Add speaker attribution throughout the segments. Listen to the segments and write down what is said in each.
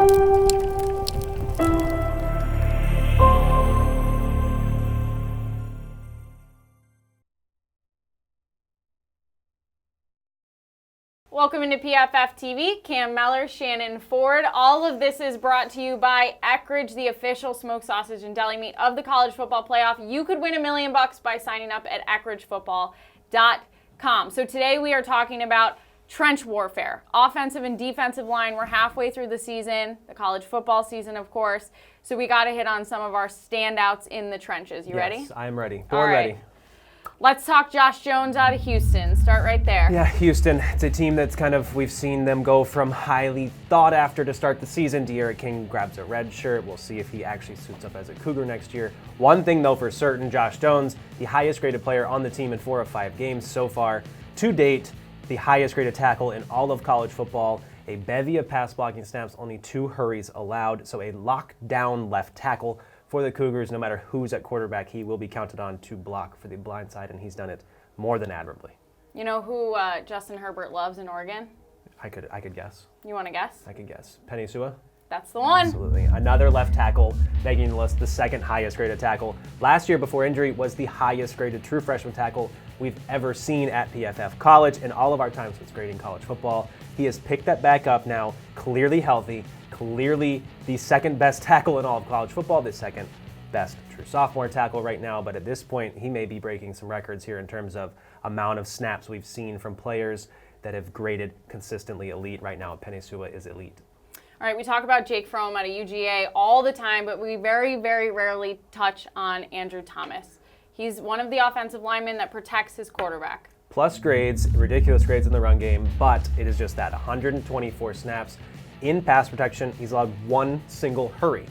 Speaker 1: Welcome into PFF TV. Cam Mellor, Shannon Ford. All of this is brought to you by Eckrich, the official smoked sausage and deli meat of the college football playoff. You could win $1 million by signing up at EckrichFootball.com. So today we are talking about trench warfare, offensive and defensive line. We're halfway through the season, the college football season, of course. So we got to hit on some of our standouts in the trenches. You ready?
Speaker 2: Yes, I'm ready. Born ready.
Speaker 1: Let's talk Josh Jones out of Houston. Start right there.
Speaker 2: Yeah, Houston. It's a team that's we've seen them go from highly thought after to start the season. De'Aaron King grabs a red shirt. We'll see if he actually suits up as a Cougar next year. One thing, though, for certain, Josh Jones, the highest graded player on the team in 4 of 5 games so far. To date, the highest graded tackle in all of college football. A bevy of pass blocking snaps, only 2 hurries allowed. So a lockdown left tackle for the Cougars. No matter who's at quarterback, he will be counted on to block for the blind side, and he's done it more than admirably.
Speaker 1: You know who Justin Herbert loves in Oregon?
Speaker 2: I could guess.
Speaker 1: You want to guess?
Speaker 2: I could guess. Penei Sewell?
Speaker 1: That's the one.
Speaker 2: Absolutely. Another left tackle making the list, the second highest graded tackle. Last year, before injury, was the highest graded true freshman tackle we've ever seen at PFF College in all of our time since grading college football. He has picked that back up now, clearly healthy, clearly the second best tackle in all of college football, the second best true sophomore tackle right now. But at this point, he may be breaking some records here in terms of amount of snaps we've seen from players that have graded consistently elite. Right now, Penei Sewell is elite.
Speaker 1: All right, we talk about Jake Fromm out of UGA all the time, but we very, very rarely touch on Andrew Thomas. He's one of the offensive linemen that protects his quarterback.
Speaker 2: Plus grades, ridiculous grades in the run game, but it is just that 124 snaps in pass protection. He's allowed 1 single hurry.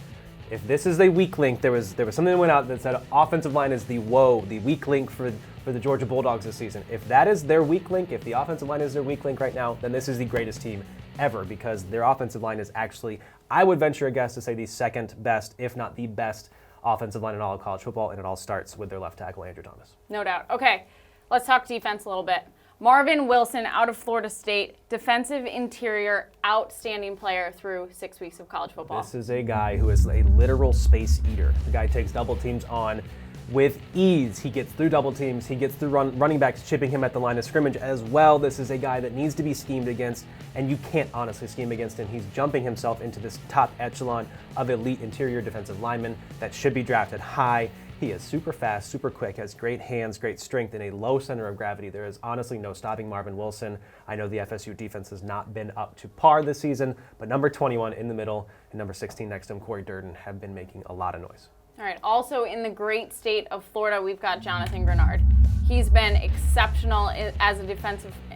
Speaker 2: If this is a weak link, there was something that went out that said offensive line is the weak link for the Georgia Bulldogs this season. If that is their weak link, if the offensive line is their weak link right now, then this is the greatest team ever, because their offensive line is actually, I would venture a guess to say, the second best, if not the best offensive line in all of college football, and it all starts with their left tackle, Andrew Thomas.
Speaker 1: No doubt. Okay, let's talk defense a little bit. Marvin Wilson out of Florida State, defensive interior, outstanding player through 6 weeks of college football.
Speaker 2: This is a guy who is a literal space eater. The guy takes double teams on with ease. He gets through double teams. He gets through running backs chipping him at the line of scrimmage as well. This is a guy that needs to be schemed against, and you can't honestly scheme against him. He's jumping himself into this top echelon of elite interior defensive linemen that should be drafted high. He is super fast, super quick, has great hands, great strength, and a low center of gravity. There is honestly no stopping Marvin Wilson. I know the FSU defense has not been up to par this season, but number 21 in the middle and number 16 next to him, Corey Durden, have been making a lot of noise.
Speaker 1: All right, also in the great state of Florida, we've got Jonathan Grenard. He's been exceptional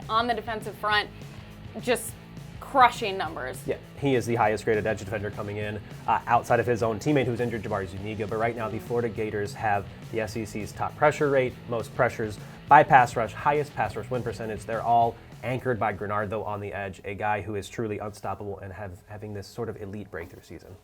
Speaker 1: on the defensive front, just crushing numbers.
Speaker 2: Yeah, he is the highest graded edge defender coming in outside of his own teammate who's injured, Jabari Zuniga. But right now, the Florida Gators have the SEC's top pressure rate, most pressures by pass rush, highest pass rush win percentage. They're all anchored by Grenard, though, on the edge, a guy who is truly unstoppable and having this sort of elite breakthrough season.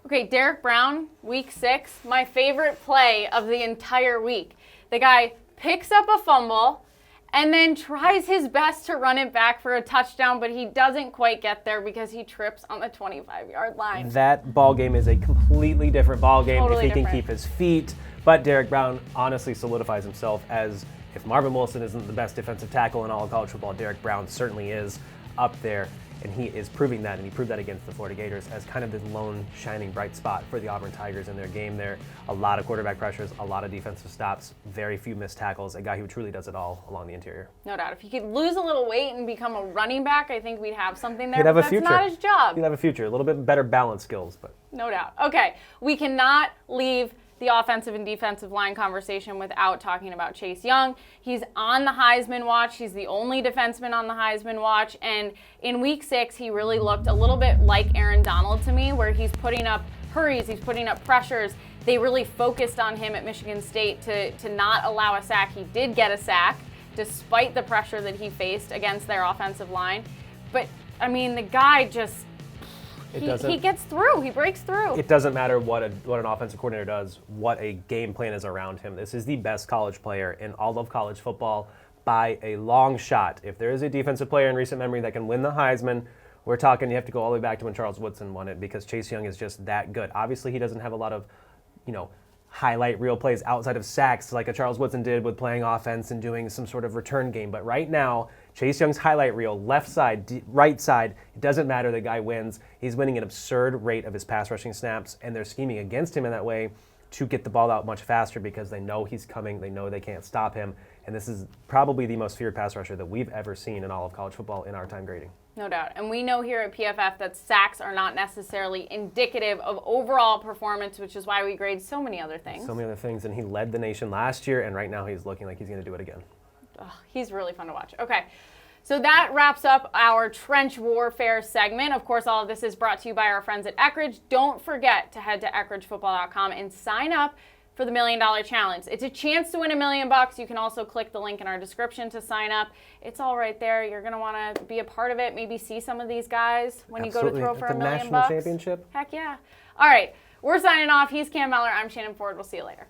Speaker 1: Okay, Derek Brown, week 6, my favorite play of the entire week. The guy picks up a fumble and then tries his best to run it back for a touchdown, but he doesn't quite get there because he trips on the 25-yard line.
Speaker 2: That ball game is a completely different ball game
Speaker 1: Totally
Speaker 2: if he
Speaker 1: different.
Speaker 2: can keep his feet. But Derek Brown honestly solidifies himself as, if Marvin Wilson isn't the best defensive tackle in all of college football, Derek Brown certainly is up there. And he is proving that, and he proved that against the Florida Gators as kind of this lone shining bright spot for the Auburn Tigers in their game there. A lot of quarterback pressures, a lot of defensive stops, very few missed tackles, a guy who truly does it all along the interior.
Speaker 1: No doubt. If he could lose a little weight and become a running back, I think we'd have something there.
Speaker 2: He'd have a
Speaker 1: That's
Speaker 2: future.
Speaker 1: not his job.
Speaker 2: He'd have a future, a little bit better balance skills. But
Speaker 1: No doubt. Okay, we cannot leave the offensive and defensive line conversation without talking about Chase Young. He's on the Heisman watch. He's the only defenseman on the Heisman watch. And in week 6, he really looked a little bit like Aaron Donald to me, where he's putting up hurries, he's putting up pressures. They really focused on him at Michigan State to not allow a sack. He did get a sack, despite the pressure that he faced against their offensive line. But, I mean, the guy just... He gets through. He breaks through.
Speaker 2: It doesn't matter what an offensive coordinator does, what a game plan is around him. This is the best college player in all of college football by a long shot. If there is a defensive player in recent memory that can win the Heisman We're talking, you have to go all the way back to when Charles Woodson won it, because Chase Young is just that good. Obviously, he doesn't have a lot of, highlight reel plays outside of sacks like a Charles Woodson did with playing offense and doing some sort of return game. But right now, Chase Young's highlight reel, left side, right side, it doesn't matter. The guy wins. He's winning an absurd rate of his pass rushing snaps, and they're scheming against him in that way to get the ball out much faster because they know he's coming. They know they can't stop him. And this is probably the most feared pass rusher that we've ever seen in all of college football in our time grading.
Speaker 1: No doubt. And we know here at PFF that sacks are not necessarily indicative of overall performance, which is why we grade so many other things.
Speaker 2: So many other things. And he led the nation last year, and right now he's looking like he's going to do it again.
Speaker 1: Oh, he's really fun to watch. Okay. So that wraps up our trench warfare segment. Of course, all of this is brought to you by our friends at Eckrich. Don't forget to head to EckrichFootball.com and sign up for the $1 Million Challenge. It's a chance to win $1 million. You can also click the link in our description to sign up. It's all right there. You're going to want to be a part of it, maybe see some of these guys when you go to throw for $1 million.
Speaker 2: National championship.
Speaker 1: Heck yeah. All right, we're signing off. He's Cam Mellor. I'm Shannon Ford. We'll see you later.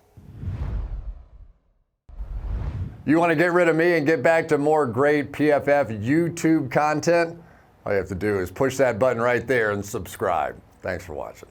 Speaker 3: You want to get rid of me and get back to more great PFF YouTube content? All you have to do is push that button right there and subscribe. Thanks for watching.